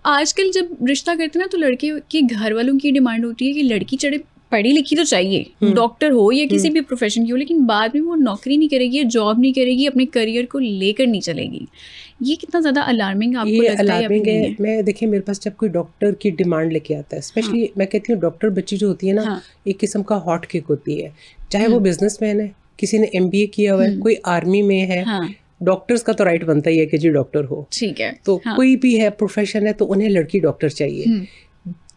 आजकल जब रिश्ता करते हैं ना तो लड़के के घर वालों की डिमांड होती है कि लड़की चढ़े पढ़ी लिखी तो चाहिए, डॉक्टर हो या किसी भी प्रोफेशन की हो, लेकिन बाद में वो नौकरी नहीं करेगी या जॉब नहीं करेगी, अपने करियर को लेकर नहीं चलेगी। ये कितना ज़्यादा अलार्मिंग आपको ये लगता है? अलार्मिंग है। मैं देखिए, मेरे पास जब कोई डॉक्टर की डिमांड लेके आता है, स्पेशली मैं कहती हूँ डॉक्टर बच्ची जो होती है ना, एक किस्म का हॉट केक होती है। चाहे वो बिजनेसमैन है, किसी ने MBA किया हुआ है, कोई आर्मी में है, डॉक्टर्स का तो राइट बनता ही है कि जी डॉक्टर हो। ठीक है। तो कोई भी है प्रोफेशन है तो उन्हें लड़की डॉक्टर चाहिए।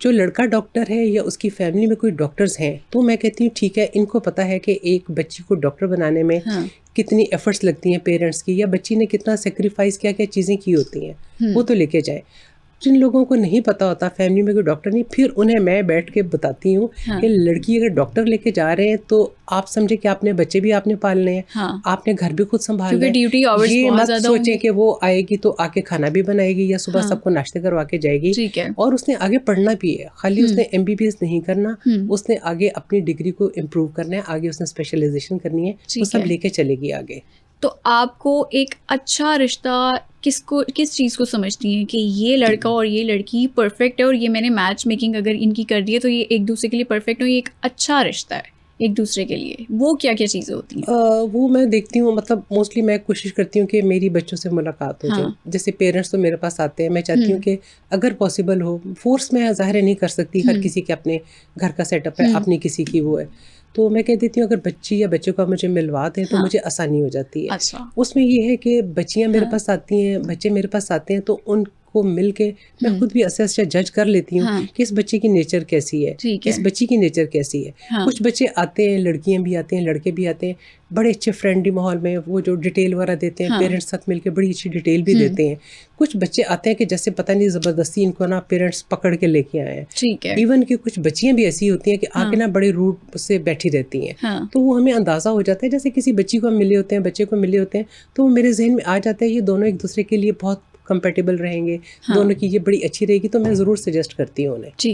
जो लड़का डॉक्टर है या उसकी फैमिली में कोई डॉक्टर्स हैं, तो मैं कहती हूँ ठीक है, इनको पता है कि एक बच्ची को डॉक्टर बनाने में कितनी एफर्ट्स लगती हैं पेरेंट्स की, या बच्ची ने कितना सेक्रीफाइस क्या क्या चीज़ें की होती हैं, वो तो लेके जाए। जिन लोगों को नहीं पता होता, फैमिली में कोई डॉक्टर नहीं, फिर उन्हें मैं बैठ के बताती हूँ कि लड़की अगर डॉक्टर लेके जा रहे हैं तो आप समझे कि आपने बच्चे भी आपने पालने हैं, आपने घर भी खुद संभालना है। ये मत सोचें कि वो आएगी तो आके खाना भी बनाएगी या सुबह सबको नाश्ते करवा के जाएगी। और उसने आगे पढ़ना भी है, खाली उसने MBBS नहीं करना, उसने आगे अपनी डिग्री को इम्प्रूव करना है, आगे उसने स्पेशलाइजेशन करनी है, वो सब लेके चलेगी आगे। तो आपको एक अच्छा रिश्ता किस चीज़ को समझती हैं कि ये लड़का और ये लड़की परफेक्ट है और ये मैंने मैच मेकिंग अगर इनकी कर दी है तो ये एक दूसरे के लिए परफेक्ट है, ये एक अच्छा रिश्ता है एक दूसरे के लिए, वो क्या क्या चीज़ें होती हैं? वो मैं देखती हूँ, मतलब मोस्टली मैं कोशिश करती हूँ कि मेरी बच्चों से मुलाकात हो जाए। जैसे पेरेंट्स तो मेरे पास आते हैं, मैं चाहती हूँ कि अगर पॉसिबल हो, फोर्स में ज़ाहिर नहीं कर सकती, हर किसी के अपने घर का सेटअप है, अपनी किसी की वो है, तो मैं कह देती हूँ अगर बच्ची या बच्चों का मुझे मिलवा दें तो मुझे आसानी हो जाती है। अच्छा। उसमें ये है कि बच्चियाँ मेरे पास आती हैं, बच्चे मेरे पास आते हैं, तो उनको मिल के मैं खुद भी असेस जज कर लेती हूँ कि इस बच्चे की नेचर कैसी है, इस बच्ची की नेचर कैसी है। कुछ बच्चे आते हैं, लड़कियाँ भी आते हैं, लड़के भी आते हैं, बड़े अच्छे फ्रेंडली माहौल में, वो जो डिटेल वगैरह देते हैं, पेरेंट्स साथ मिलके बड़ी अच्छी डिटेल भी देते हैं। कुछ बच्चे आते हैं कि जैसे पता नहीं ज़बरदस्ती इनको ना पेरेंट्स पकड़ के लेके आए हैं। ठीक है। इवन कि कुछ बच्चियाँ भी ऐसी होती हैं कि आके ना बड़े रूड से बैठी रहती हैं, तो वो हमें अंदाज़ा हो जाता है, जैसे किसी बच्ची को हम मिले होते हैं, बच्चे को मिले होते हैं, तो वो मेरे जहन में आ जाता है ये दोनों एक दूसरे के लिए बहुत कंपेटेबल रहेंगे, दोनों की ये बड़ी अच्छी रहेगी, तो मैं ज़रूर सजेस्ट करती हूँ उन्हें।